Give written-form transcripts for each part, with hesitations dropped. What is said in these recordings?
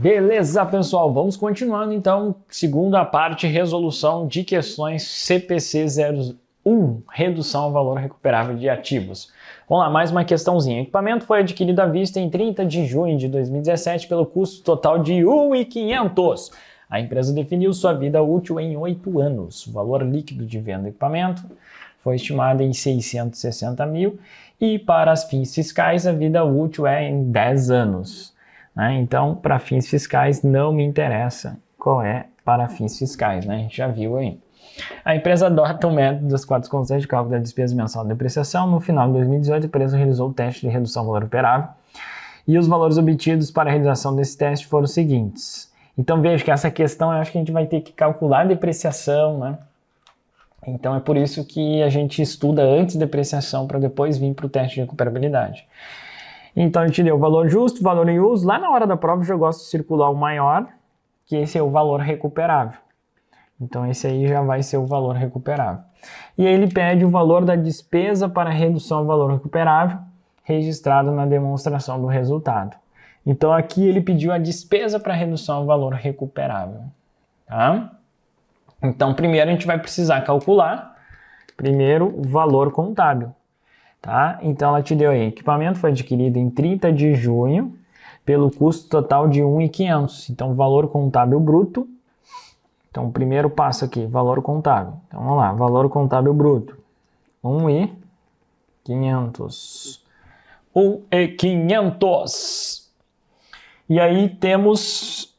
Beleza, pessoal, vamos continuando então, segunda parte, resolução de questões CPC 01, redução ao valor recuperável de ativos. Vamos lá, mais uma questãozinha. O equipamento foi adquirido à vista em 30 de junho de 2017 pelo custo total de R$ 1.500. A empresa definiu sua vida útil em 8 anos. O valor líquido de venda do equipamento foi estimado em 660 mil e para as fins fiscais a vida útil é em 10 anos. Então, para fins fiscais, não me interessa qual é para fins fiscais, né? A gente já viu aí. A empresa adota o método das 4 constantes de cálculo da despesa mensal de depreciação. No final de 2018, a empresa realizou o teste de redução do valor operável e os valores obtidos para a realização desse teste foram os seguintes. Então, veja que essa questão, eu acho que a gente vai ter que calcular a depreciação, né? Então, é por isso que a gente estuda antes depreciação para depois vir para o teste de recuperabilidade. Então, a gente deu o valor justo, valor em uso. Lá na hora da prova, eu já gosto de circular o maior, que esse é o valor recuperável. Então, esse aí já vai ser o valor recuperável. E aí ele pede o valor da despesa para redução ao valor recuperável, registrado na demonstração do resultado. Então, aqui ele pediu a despesa para redução ao valor recuperável. Tá? Então, primeiro a gente vai precisar calcular, primeiro, o valor contábil. Tá? Então ela te deu aí, equipamento foi adquirido em 30 de junho pelo custo total de R$ 1.500. Então valor contábil bruto. Então o primeiro passo aqui, valor contábil. Então vamos lá, valor contábil bruto. R$ 1.500. R$ 1.500. E aí temos,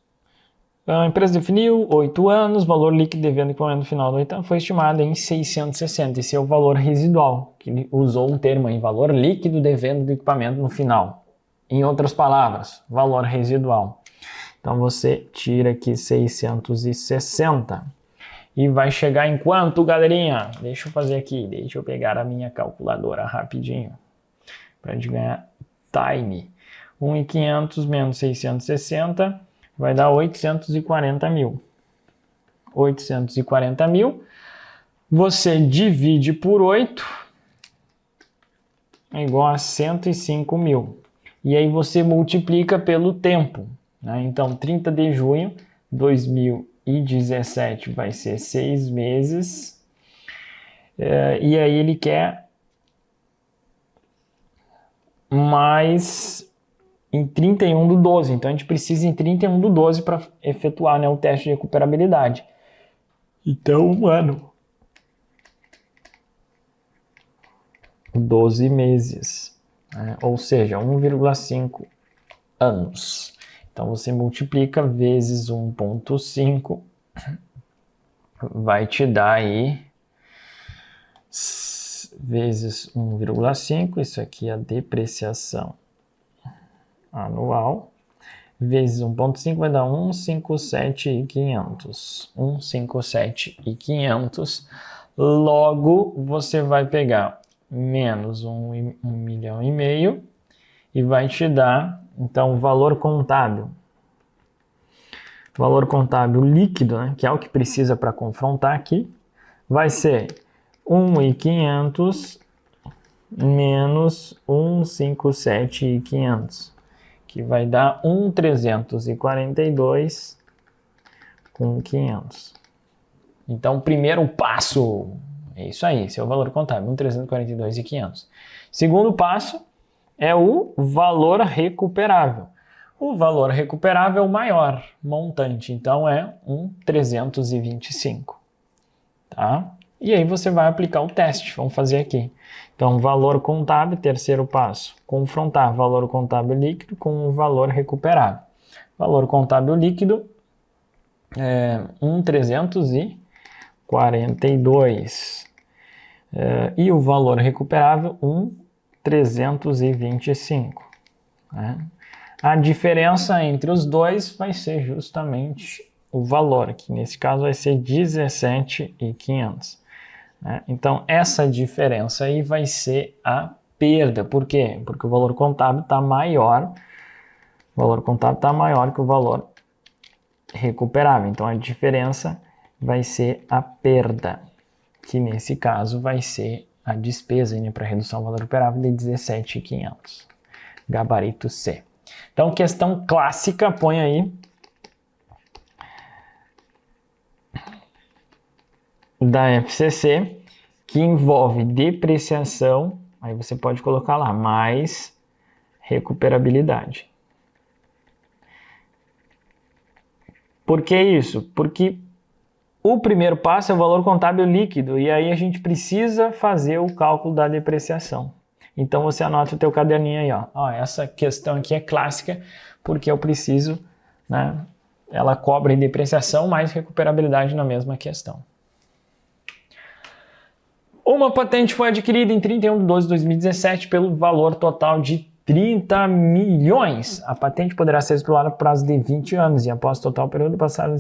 a empresa definiu 8 anos, valor líquido devendo equipamento no final do 8 anos foi estimado em 660. Esse é o valor residual, que ele usou um termo em valor líquido devendo do equipamento no final. Em outras palavras, valor residual. Então você tira aqui 660 e vai chegar em quanto, galerinha? Deixa eu fazer aqui, deixa eu pegar a minha calculadora rapidinho para a gente ganhar time. 1.500 menos 660 vai dar 840 mil. 840 mil, você divide por 8, é igual a 105 mil. E aí você multiplica pelo tempo. Né? Então, 30 de junho de 2017 vai ser 6 meses. E aí ele quer mais em 31 do 12, então a gente precisa em 31 do 12 para efetuar, né, o teste de recuperabilidade. Então, mano, 12 meses, né? Ou seja, 1,5 anos. Então você multiplica vezes 1,5, vai te dar aí vezes 1,5, isso aqui é a depreciação anual, vezes 1,5 vai dar 157.500. 157.500. Logo, você vai pegar menos 1,5 milhão e vai te dar, então, o valor contábil. Valor contábil líquido, né, que é o que precisa para confrontar aqui, vai ser 1.500 menos 157.500. Que vai dar 1.342 com 500. Então, primeiro passo, é isso aí, esse é o valor contábil, 1.342 e 500. Segundo passo é o valor recuperável. O valor recuperável é o maior montante, então é 1.325. Tá? E aí você vai aplicar o teste, vamos fazer aqui. Então, valor contábil, terceiro passo, confrontar valor contábil líquido com o valor recuperável. Valor contábil líquido é 1.342 e o valor recuperável 1.325. Né? A diferença entre os dois vai ser justamente o valor, que nesse caso vai ser 17.500. Então, essa diferença aí vai ser a perda. Por quê? Porque o valor contábil está maior. O valor contábil está maior que o valor recuperável. Então, a diferença vai ser a perda, que nesse caso vai ser a despesa para redução do valor recuperável de 17.500. Gabarito C. Então, questão clássica, põe aí da FCC, que envolve depreciação, aí você pode colocar lá, mais recuperabilidade. Por que isso? Porque o primeiro passo é o valor contábil líquido, e aí a gente precisa fazer o cálculo da depreciação. Então você anota o teu caderninho aí, ó. Essa questão aqui é clássica, porque eu preciso, né? Ela cobre depreciação mais recuperabilidade na mesma questão. Uma patente foi adquirida em 31/12/2017 pelo valor total de 30 milhões. A patente poderá ser explorada por prazo de 20 anos e após o total período passará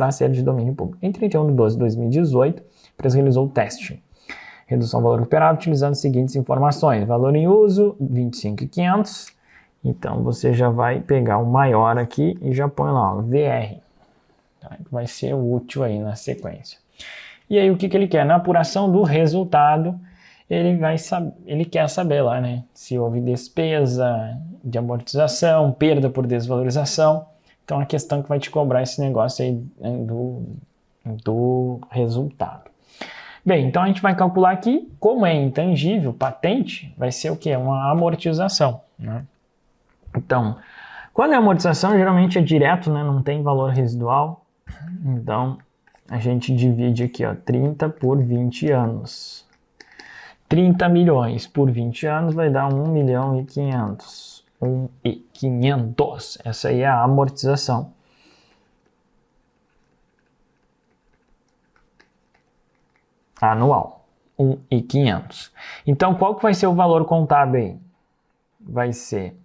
a ser de domínio público. Em 31/12/2018, a empresa realizou o teste. Redução do valor recuperável utilizando as seguintes informações. Valor em uso, 25.500. Então, você já vai pegar o maior aqui e já põe lá, ó, VR. Tá? Vai ser útil aí na sequência. E aí, o que ele quer? Na apuração do resultado, ele quer saber lá, né? Se houve despesa de amortização, perda por desvalorização. Então, a questão que vai te cobrar esse negócio aí do resultado. Bem, então a gente vai calcular aqui, como é intangível, patente, vai ser o quê? Uma amortização, né? Então, quando é amortização, geralmente é direto, né? Não tem valor residual. Então, a gente divide aqui, ó, 30 por 20 anos. 30 milhões por 20 anos vai dar 1.500.000. 1.500. Essa aí é a amortização. Anual. 1.500. Então, qual que vai ser o valor contábil aí? Vai ser...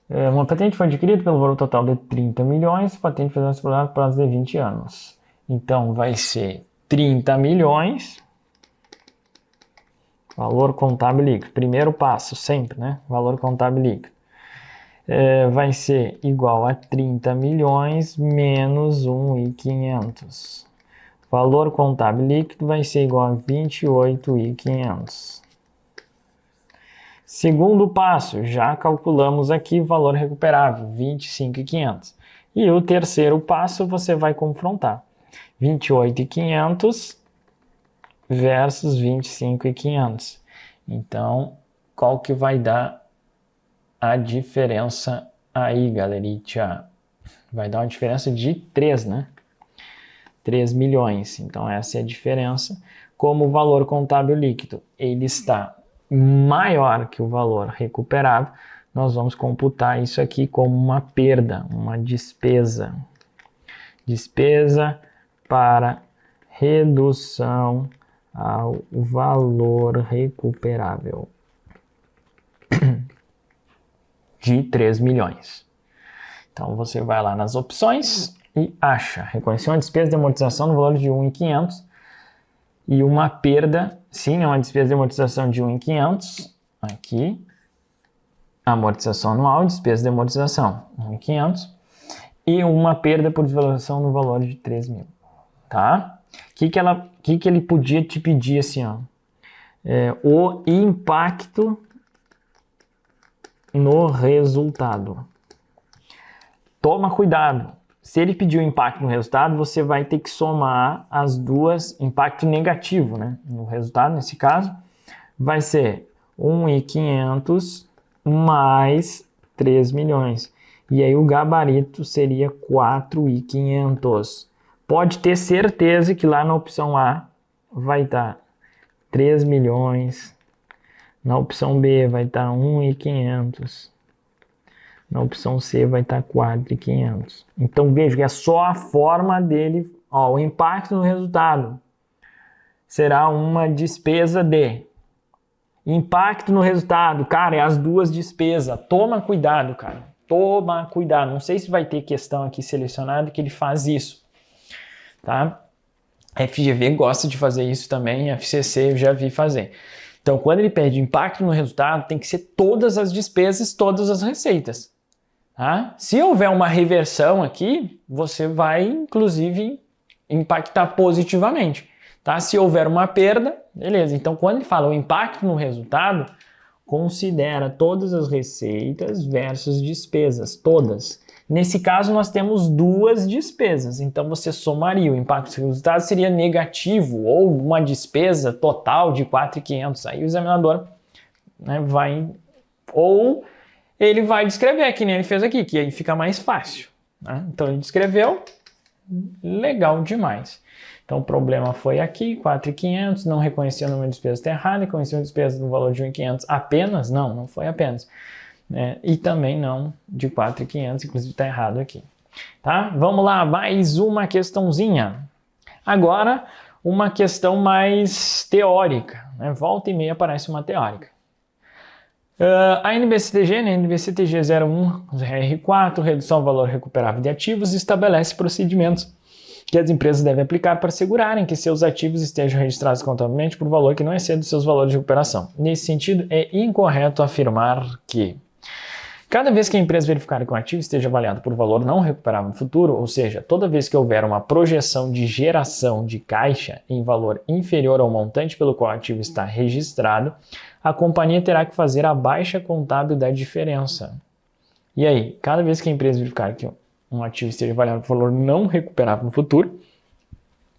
uma patente foi adquirida pelo valor total de 30 milhões, a patente foi explorada por prazo de 20 anos. Então, vai ser 30 milhões, valor contábil líquido. Primeiro passo, sempre, né? Valor contábil líquido. Vai ser igual a 30 milhões menos 1.500. Valor contábil líquido vai ser igual a 28.500. Segundo passo, já calculamos aqui o valor recuperável, 25.500. E o terceiro passo você vai confrontar. 28.500 versus 25.500. Então, qual que vai dar a diferença aí, galerinha? Vai dar uma diferença de 3, né? 3 milhões. Então, essa é a diferença. Como o valor contábil líquido ele está maior que o valor recuperável, nós vamos computar isso aqui como uma perda, uma despesa. Despesa para redução ao valor recuperável de 3 milhões. Então, você vai lá nas opções e acha. Reconheceu uma despesa de amortização no valor de 1.500 e uma perda, sim, é uma despesa de amortização de 1.500, aqui, amortização anual, despesa de amortização, 1.500, e uma perda por desvalorização no valor de 3.000, tá? O que ele podia te pedir assim, ó? O impacto no resultado. Toma cuidado. Se ele pedir o impacto no resultado, você vai ter que somar as duas, impacto negativo, né? No resultado, nesse caso, vai ser 1.500 mais 3 milhões. E aí o gabarito seria 4.500. Pode ter certeza que lá na opção A vai estar 3 milhões. Na opção B vai estar 1.500. Na opção C vai estar 4.500. Então veja que é só a forma dele, ó, o impacto no resultado será uma despesa de. Impacto no resultado, cara, é as duas despesas. Toma cuidado, cara. Toma cuidado. Não sei se vai ter questão aqui selecionada que ele faz isso, tá? FGV gosta de fazer isso também, FCC eu já vi fazer. Então, quando ele pede impacto no resultado, tem que ser todas as despesas, todas as receitas. Tá? Se houver uma reversão aqui, você vai, inclusive, impactar positivamente. Tá? Se houver uma perda, beleza. Então, quando ele fala o impacto no resultado, considera todas as receitas versus despesas, todas. Nesse caso, nós temos duas despesas, então você somaria, o impacto do resultado seria negativo, ou uma despesa total de 4.500. Aí o examinador, né, ou ele vai descrever, que nem ele fez aqui, que aí fica mais fácil, né? Então ele descreveu, legal demais. Então o problema foi aqui, 4.500, não reconheceu o número de despesas, está errado, reconheceu a despesa no valor de 1.500 apenas? Não foi apenas. E também não de 4.500, inclusive está errado aqui. Tá? Vamos lá, mais uma questãozinha. Agora, uma questão mais teórica, né? Volta e meia aparece uma teórica. A NBCTG, né? NBCTG 01, R4, redução ao valor recuperável de ativos, estabelece procedimentos que as empresas devem aplicar para assegurarem que seus ativos estejam registrados contabilmente por valor que não exceda os seus valores de recuperação. Nesse sentido, é incorreto afirmar que cada vez que a empresa verificar que um ativo esteja avaliado por valor não recuperável no futuro, ou seja, toda vez que houver uma projeção de geração de caixa em valor inferior ao montante pelo qual o ativo está registrado, a companhia terá que fazer a baixa contábil da diferença. E aí, cada vez que a empresa verificar que um ativo esteja avaliado por valor não recuperável no futuro,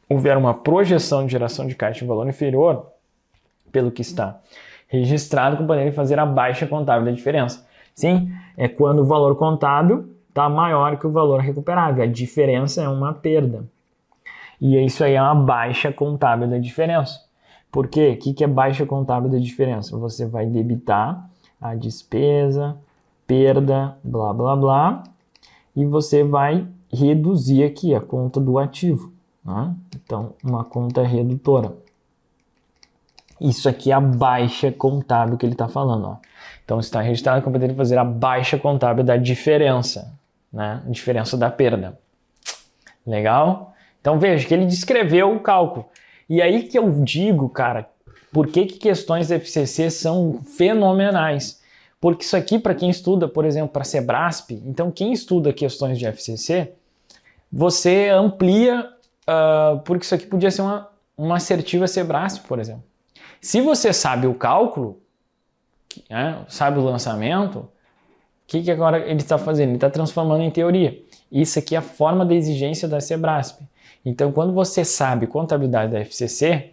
houver uma projeção de geração de caixa em valor inferior pelo que está registrado, a companhia terá que fazer a baixa contábil da diferença. Sim, é quando o valor contábil está maior que o valor recuperável. A diferença é uma perda. E isso aí é uma baixa contábil da diferença. Por quê? O que é baixa contábil da diferença? Você vai debitar a despesa, perda, blá, blá, blá, e você vai reduzir aqui a conta do ativo, né? Então, uma conta redutora. Isso aqui é a baixa contábil que ele está falando, ó. Então, está registrado que eu poderia fazer a baixa contábil da diferença, né? Diferença da perda. Legal? Então, veja que ele descreveu o cálculo. E aí que eu digo, cara, por que questões da FCC são fenomenais? Porque isso aqui, para quem estuda, por exemplo, para Sebrasp, então quem estuda questões de FCC, você amplia, porque isso aqui podia ser uma assertiva Sebrasp, por exemplo. Se você sabe o cálculo, né, sabe o lançamento, o que agora ele está fazendo? Ele está transformando em teoria. Isso aqui é a forma da exigência da Sebrasp. Então, quando você sabe contabilidade da FCC,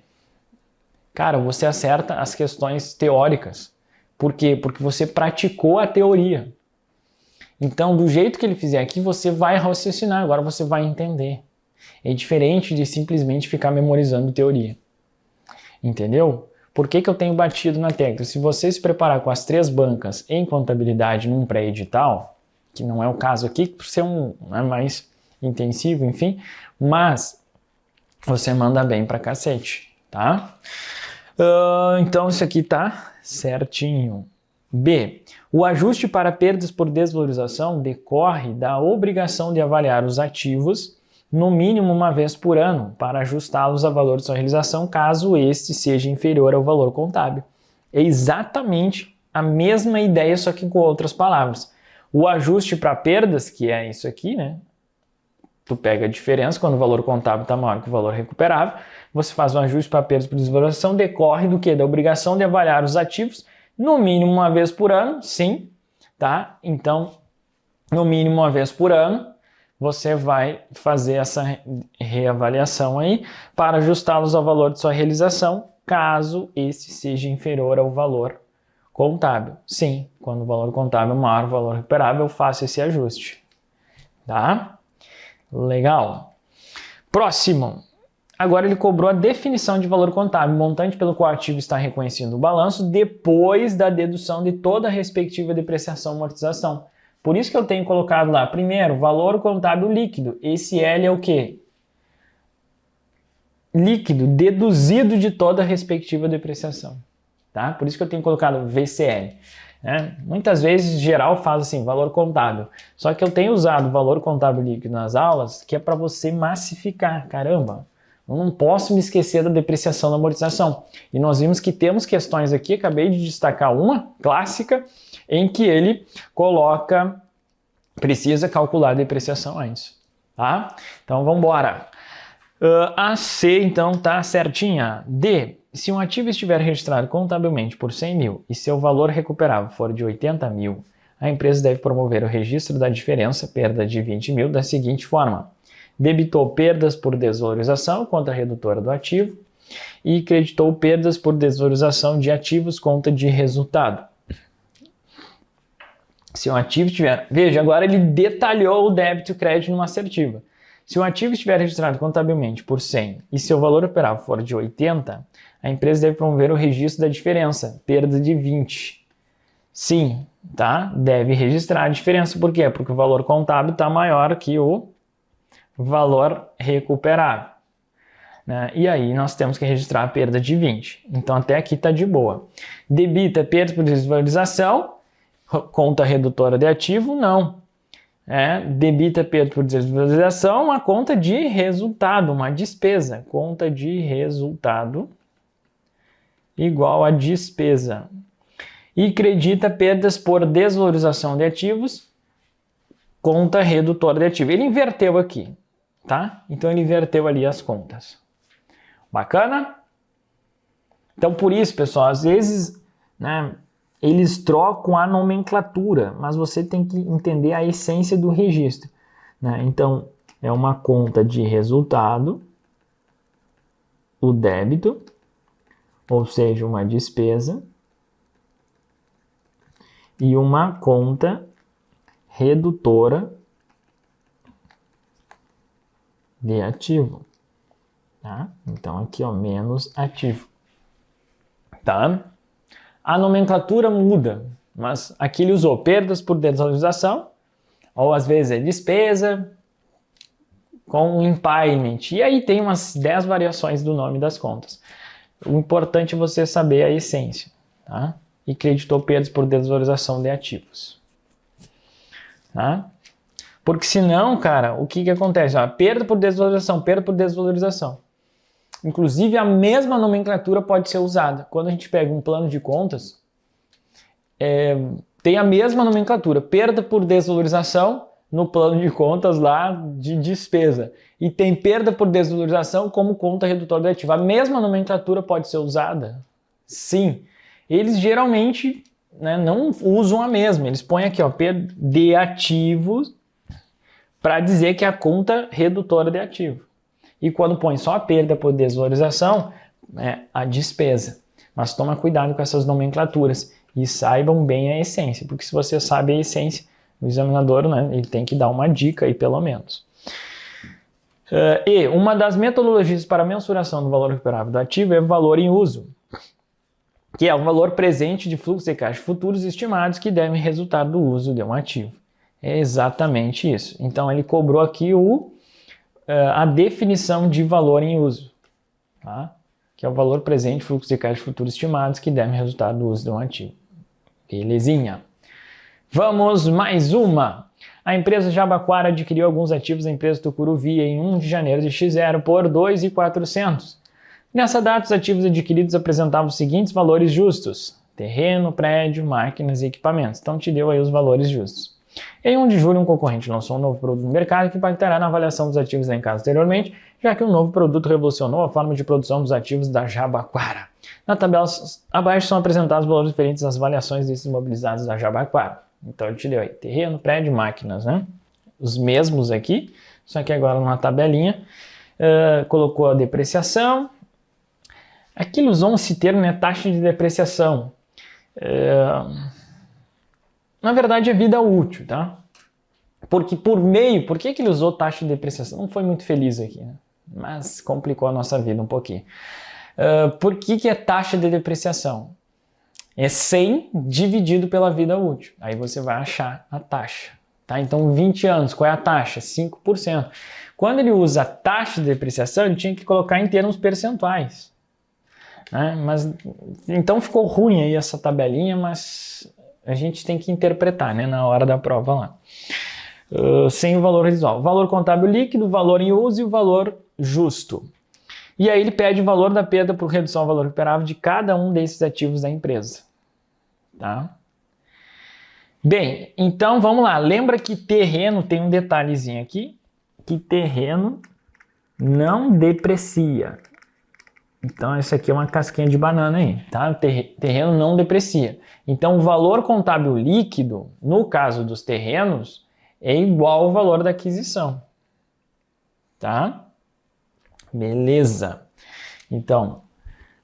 cara, você acerta as questões teóricas. Por quê? Porque você praticou a teoria. Então, do jeito que ele fizer aqui, você vai raciocinar, agora você vai entender. É diferente de simplesmente ficar memorizando teoria. Entendeu? Por que eu tenho batido na tecla? Se você se preparar com as 3 bancas em contabilidade num pré-edital, que não é o caso aqui, por ser mais intensivo, enfim, mas você manda bem pra cacete, tá? Então isso aqui tá certinho. B. O ajuste para perdas por desvalorização decorre da obrigação de avaliar os ativos no mínimo uma vez por ano, para ajustá-los a valor de sua realização, caso este seja inferior ao valor contábil. É exatamente a mesma ideia, só que com outras palavras. O ajuste para perdas, que é isso aqui, né? Tu pega a diferença, quando o valor contábil está maior que o valor recuperável, você faz um ajuste para perdas por desvalorização, decorre do quê? Da obrigação de avaliar os ativos, no mínimo uma vez por ano, sim, tá? Então, no mínimo uma vez por ano, você vai fazer essa reavaliação aí para ajustá-los ao valor de sua realização, caso esse seja inferior ao valor contábil. Sim, quando o valor contábil é maior que o valor recuperável, eu faço esse ajuste. Tá? Legal. Próximo. Agora ele cobrou a definição de valor contábil, montante pelo qual o ativo está reconhecido no balanço, depois da dedução de toda a respectiva depreciação e amortização. Por isso que eu tenho colocado lá, primeiro, valor contábil líquido. Esse L é o quê? Líquido, deduzido de toda a respectiva depreciação. Tá? Por isso que eu tenho colocado VCL. Né? Muitas vezes, geral, faz assim, valor contábil. Só que eu tenho usado valor contábil líquido nas aulas, que é para você massificar. Caramba, eu não posso me esquecer da depreciação e da amortização. E nós vimos que temos questões aqui, acabei de destacar uma clássica, em que ele precisa calcular a depreciação antes, tá? Então vamos embora. A C então tá certinha. D. se um ativo estiver registrado contabilmente por 100 mil e seu valor recuperável for de 80 mil, a empresa deve promover o registro da diferença, perda de 20 mil, da seguinte forma: debitou perdas por desvalorização, conta redutora do ativo, e creditou perdas por desvalorização de ativos, conta de resultado. Se um ativo tiver... Veja, agora ele detalhou o débito e o crédito numa assertiva. Se um ativo estiver registrado contabilmente por 100 e seu valor operável for de 80, a empresa deve promover o registro da diferença, perda de 20. Sim, tá? Deve registrar a diferença. Por quê? Porque o valor contábil está maior que o valor recuperável, né? E aí nós temos que registrar a perda de 20. Então até aqui está de boa. Debita perda por desvalorização, conta redutora de ativo, não. Debita perda por desvalorização, uma conta de resultado, uma despesa. Conta de resultado igual a despesa. E credita perdas por desvalorização de ativos, conta redutora de ativo. Ele inverteu aqui, tá? Então ele inverteu ali as contas. Bacana? Então por isso, pessoal, às vezes, né, eles trocam a nomenclatura, mas você tem que entender a essência do registro, né? Então é uma conta de resultado, o débito, ou seja, uma despesa, e uma conta redutora de ativo, tá? Então aqui, ó, menos ativo, tá? A nomenclatura muda, mas aqui ele usou perdas por desvalorização, ou às vezes é despesa com impairment, e aí tem umas 10 variações do nome das contas. O importante é você saber a essência, tá? E creditou perdas por desvalorização de ativos, tá? Porque senão, cara, o que acontece? Perda por desvalorização, perda por desvalorização. Inclusive, a mesma nomenclatura pode ser usada. Quando a gente pega um plano de contas, tem a mesma nomenclatura, perda por desvalorização no plano de contas lá de despesa. E tem perda por desvalorização como conta redutora de ativo. A mesma nomenclatura pode ser usada? Sim. Eles geralmente, né, não usam a mesma. Eles põem aqui, ó, perda de ativos, para dizer que é a conta redutora de ativo. E quando põe só a perda por desvalorização, é a despesa. Mas toma cuidado com essas nomenclaturas e saibam bem a essência, porque se você sabe a essência, o examinador, né, ele tem que dar uma dica aí pelo menos. E uma das metodologias para a mensuração do valor recuperável do ativo é o valor em uso, que é o valor presente de fluxo de caixa futuros estimados que devem resultar do uso de um ativo. É exatamente isso. Então ele cobrou aqui a definição de valor em uso, tá? Que é o valor presente de fluxo de caixa futuros estimados que devem resultar do uso de um ativo. Belezinha. Vamos mais uma. A empresa Jabaquara adquiriu alguns ativos da empresa Tucuruvi em 1 de janeiro de X0 por 2.400. Nessa data, os ativos adquiridos apresentavam os seguintes valores justos: terreno, prédio, máquinas e equipamentos. Então te deu aí os valores justos. Em 1 de julho, um concorrente lançou um novo produto no mercado que impactará na avaliação dos ativos elencados anteriormente, já que o novo produto revolucionou a forma de produção dos ativos da Jabaquara. Na tabela abaixo são apresentados os valores referentes às avaliações desses imobilizados da Jabaquara. Então ele te deu aí terreno, prédio, máquinas, né? Os mesmos aqui, só que agora numa tabelinha. Colocou a depreciação. Aqui ele usou esse termo, né? Taxa de depreciação. Na verdade é vida útil, tá? Porque por que ele usou taxa de depreciação? Não foi muito feliz aqui, né? Mas complicou a nossa vida um pouquinho. Por que é taxa de depreciação? É 100 dividido pela vida útil. Aí você vai achar a taxa, tá? Então 20 anos, qual é a taxa? 5%. Quando ele usa a taxa de depreciação, ele tinha que colocar em termos percentuais, né? Mas então ficou ruim aí essa tabelinha, mas a gente tem que interpretar, né, na hora da prova lá. Sem o valor residual. Valor contábil líquido, valor em uso e o valor justo. E aí ele pede o valor da perda por redução ao valor recuperável de cada um desses ativos da empresa. Tá? Bem, então vamos lá. Lembra que terreno tem um detalhezinho aqui, que terreno não deprecia. Então, essa aqui é uma casquinha de banana aí, tá? O terreno não deprecia. Então, o valor contábil líquido, no caso dos terrenos, é igual ao valor da aquisição, tá? Beleza. Então,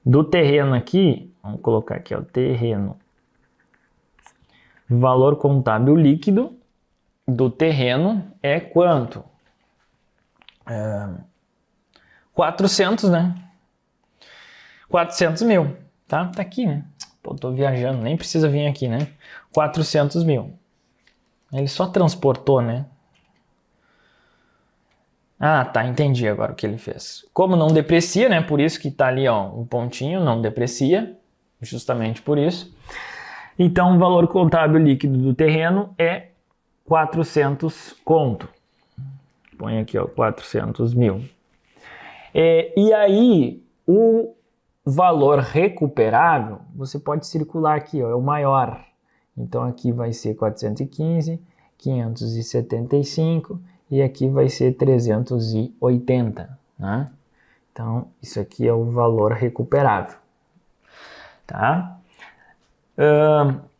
do terreno aqui, vamos colocar aqui, ó, terreno. Valor contábil líquido do terreno é quanto? 400, né? 400 mil, tá? Tá aqui, né? Pô, tô viajando, nem precisa vir aqui, né? 400 mil. Ele só transportou, né? Ah, tá, entendi agora o que ele fez. Como não deprecia, né? Por isso que tá ali, ó, um pontinho, não deprecia. Justamente por isso. Então, o valor contábil líquido do terreno é 400 conto. Põe aqui, ó, 400 mil. E aí, o valor recuperável, você pode circular aqui, ó, é o maior. Então, aqui vai ser 415, 575 e aqui vai ser 380, né? Então, isso aqui é o valor recuperável, tá?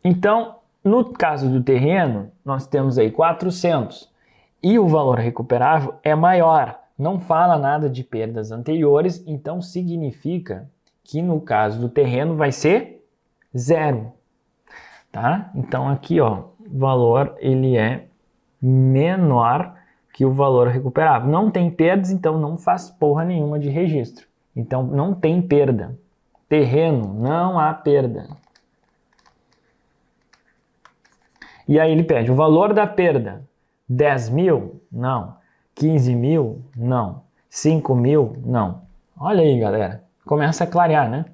Então, no caso do terreno, nós temos aí 400 e o valor recuperável é maior. Não fala nada de perdas anteriores, então significa que no caso do terreno vai ser 0, tá? Então aqui, ó, o valor ele é menor que o valor recuperável. Não tem perdas, então não faz porra nenhuma de registro. Então não tem perda. Terreno, não há perda. E aí ele pede o valor da perda. 10 mil? Não. 15 mil? Não. 5 mil? Não. Olha aí, galera. Começa a clarear, né?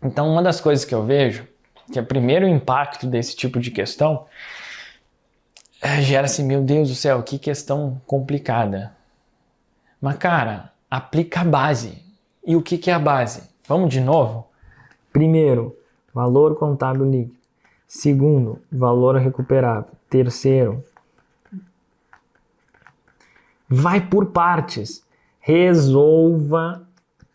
Então, uma das coisas que eu vejo, que é o primeiro impacto desse tipo de questão, gera assim, meu Deus do céu, que questão complicada. Mas, cara, aplica a base. E o que é a base? Vamos de novo? Primeiro, valor contábil líquido. Segundo, valor recuperável. Terceiro, vai por partes. Resolva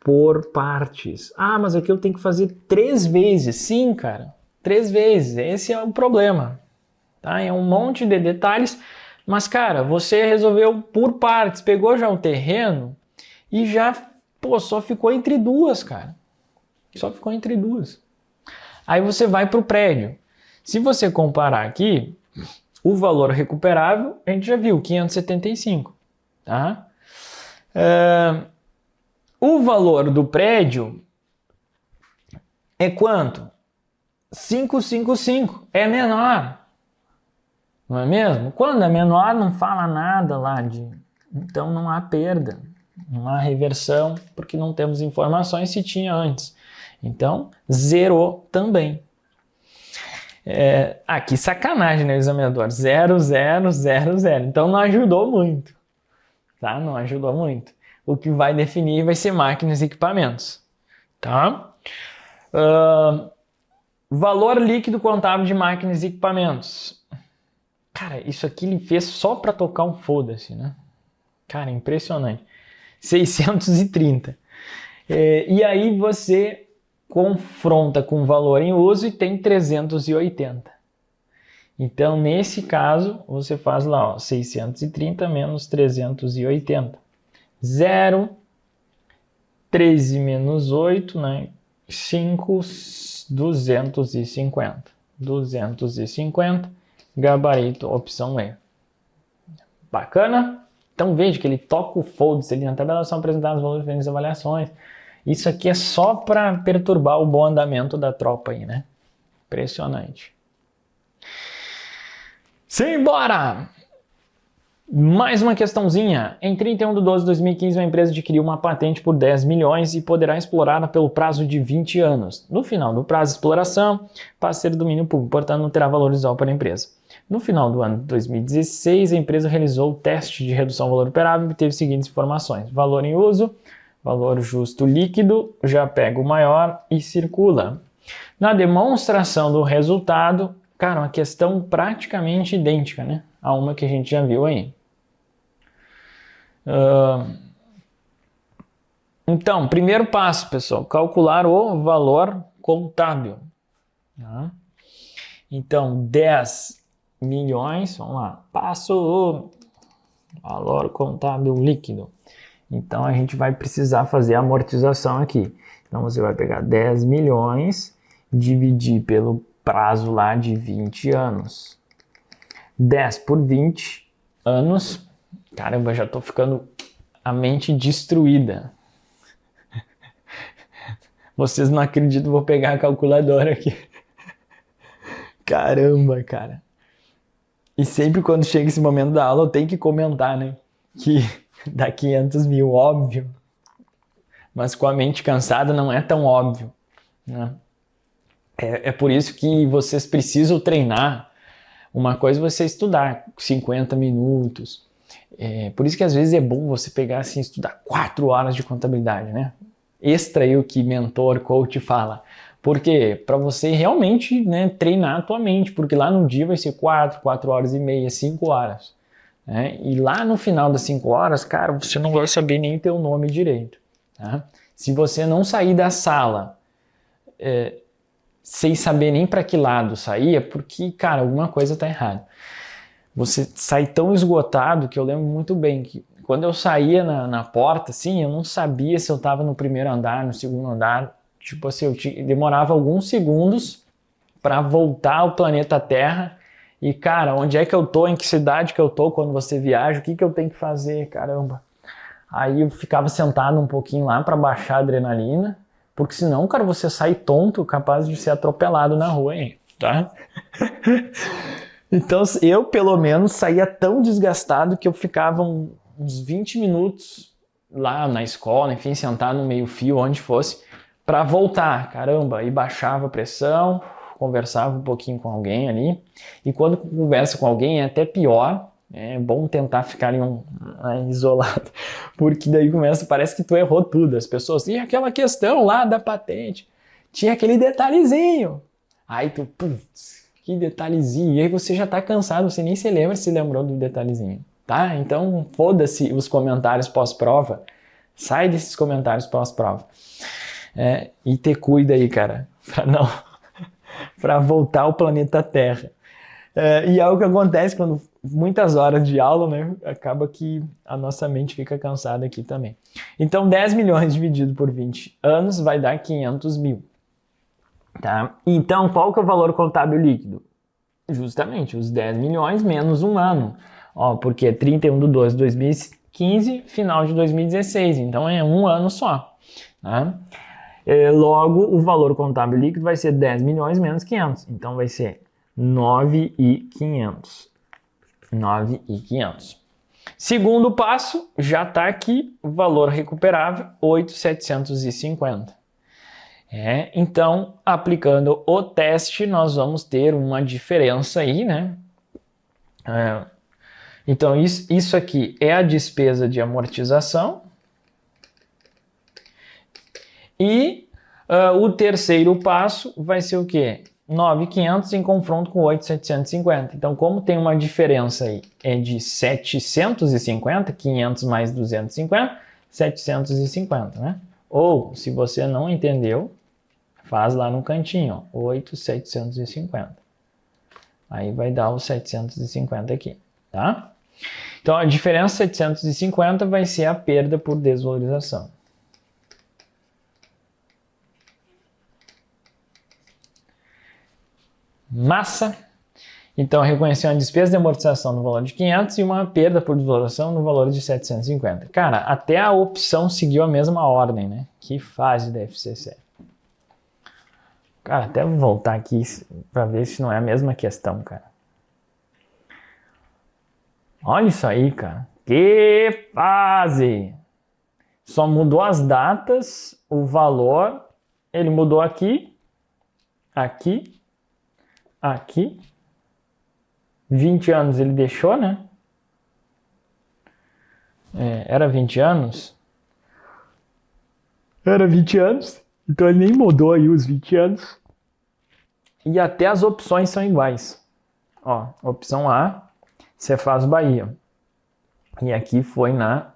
por partes. Ah, mas aqui eu tenho que fazer 3 vezes. Sim, cara, 3 vezes. Esse é o problema. Tá? É um monte de detalhes. Mas, cara, você resolveu por partes. Pegou já o terreno e já, pô, só ficou entre duas, cara. Só ficou entre duas. Aí você vai para o prédio. Se você comparar aqui, o valor recuperável, a gente já viu, 575. Tá? O valor do prédio é quanto? 555. É menor. Não é mesmo? Quando é menor, não fala nada lá de... Então não há perda. Não há reversão, porque não temos informações se tinha antes. Então, zerou também. Que sacanagem, né, examinador? 0, 0, 0, 0. Então não ajudou muito. Tá? Não ajudou muito. O que vai definir vai ser máquinas e equipamentos. Tá? Valor líquido contábil de máquinas e equipamentos. Cara, isso aqui ele fez só para tocar um foda-se, né? Cara, impressionante. 630. E aí você confronta com o valor em uso e tem 380. Então, nesse caso, você faz lá, ó, 630 menos 380. 0, 13 menos 8, né? 5, 250. 250, gabarito, opção E. Bacana? Então veja que ele toca o foda-se ali na tabela, são apresentados os valores diferentes das avaliações. Isso aqui é só para perturbar o bom andamento da tropa aí, né? Impressionante. Simbora! Mais uma questãozinha. Em 31/12/2015, uma empresa adquiriu uma patente por 10 milhões e poderá explorá-la pelo prazo de 20 anos. No final do prazo de exploração, passa a ser domínio público, portanto não terá valor visual para a empresa. No final do ano de 2016, a empresa realizou o teste de redução do valor operável e obteve as seguintes informações. Valor em uso, valor justo líquido, já pega o maior e circula. Na demonstração do resultado, cara, uma questão praticamente idêntica, né, a uma que a gente já viu aí. Então, primeiro passo, pessoal, calcular o valor contábil. Tá? Então, 10 milhões, vamos lá, passo o valor contábil líquido. Então, a gente vai precisar fazer a amortização aqui. Então, você vai pegar 10 milhões, dividir pelo prazo lá de 20 anos. 10 por 20 anos. Caramba, já tô ficando a mente destruída. Vocês não acreditam, vou pegar a calculadora aqui. Caramba, cara. E sempre quando chega esse momento da aula eu tenho que comentar, né? Que dá 500 mil, óbvio. Mas com a mente cansada não é tão óbvio, né? É por isso que vocês precisam treinar. Uma coisa é você estudar 50 minutos. Por isso que às vezes é bom você pegar assim, estudar 4 horas de contabilidade, né? Extra aí o que mentor, coach fala. Por quê? Para você realmente, né, treinar a tua mente, porque lá no dia vai ser 4 horas e meia, 5 horas. Né? E lá no final das 5 horas, cara, você não vai saber nem teu nome direito. Tá? Se você não sair da sala sem saber nem para que lado sair, é porque, cara, alguma coisa tá errada. Você sai tão esgotado que eu lembro muito bem que quando eu saía na porta, assim, eu não sabia se eu estava no primeiro andar, no segundo andar. Tipo assim, demorava alguns segundos para voltar ao planeta Terra. E, cara, onde é que eu tô? Em que cidade que eu tô quando você viaja? O que eu tenho que fazer? Caramba. Aí eu ficava sentado um pouquinho lá para baixar a adrenalina. Porque senão, cara, você sai tonto, capaz de ser atropelado na rua, hein? Tá? Então, eu, pelo menos, saía tão desgastado que eu ficava uns 20 minutos lá na escola, enfim, sentado no meio-fio, onde fosse, para voltar, caramba, e baixava a pressão, conversava um pouquinho com alguém ali, e quando conversa com alguém é até pior, é bom tentar ficar isolado, porque daí parece que tu errou tudo, as pessoas, e aquela questão lá da patente, tinha aquele detalhezinho, aí tu, putz, que detalhezinho, e aí você já tá cansado, você nem se lembra se lembrou do detalhezinho, tá? Então foda-se os comentários pós-prova, sai desses comentários pós-prova. E te cuida aí, cara, para voltar ao planeta Terra. E é o que acontece quando muitas horas de aula, né, acaba que a nossa mente fica cansada aqui também. Então 10 milhões dividido por 20 anos vai dar 500 mil. Tá? Então qual que é o valor contábil líquido? Justamente os 10 milhões menos um ano. Porque é 31/12/2015, final de 2016, então é um ano só. Tá? Logo, o valor contábil líquido vai ser 10 milhões menos 500. Então, vai ser 9.500. 9.500. Segundo passo, já está aqui o valor recuperável, 8.750. Então, aplicando o teste, nós vamos ter uma diferença aí, né? Então, isso aqui é a despesa de amortização. E o terceiro passo vai ser o quê? 9.500 em confronto com 8.750. Então, como tem uma diferença aí, é de 750, 500 mais 250, 750, né? Ou, se você não entendeu, faz lá no cantinho, ó, 8.750. Aí vai dar os 750 aqui, tá? Então, a diferença 750 vai ser a perda por desvalorização. Massa. Então, reconheceu uma despesa de amortização no valor de 500 e uma perda por desvalorização no valor de 750. Cara, até a opção seguiu a mesma ordem, né? Que fase da FCC. Cara, até vou voltar aqui para ver se não é a mesma questão, cara. Olha isso aí, cara. Que fase! Só mudou as datas, o valor, ele mudou aqui, aqui, aqui, 20 anos ele deixou, né? Era 20 anos? Era 20 anos, então ele nem mudou aí os 20 anos. E até as opções são iguais. Ó, opção A, Cefaz Bahia. E aqui foi na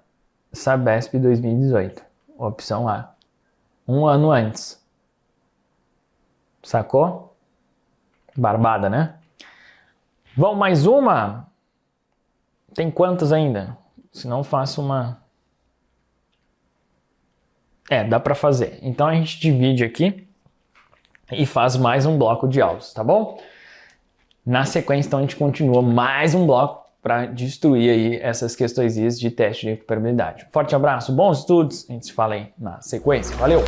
Sabesp 2018. Opção A. 1 ano antes. Sacou? Barbada, né? Vamos mais uma? Tem quantas ainda? Se não, faço uma... dá para fazer. Então a gente divide aqui e faz mais um bloco de aulas, tá bom? Na sequência, então, a gente continua mais um bloco para destruir aí essas questões de teste de recuperabilidade. Forte abraço, bons estudos, a gente se fala aí na sequência. Valeu!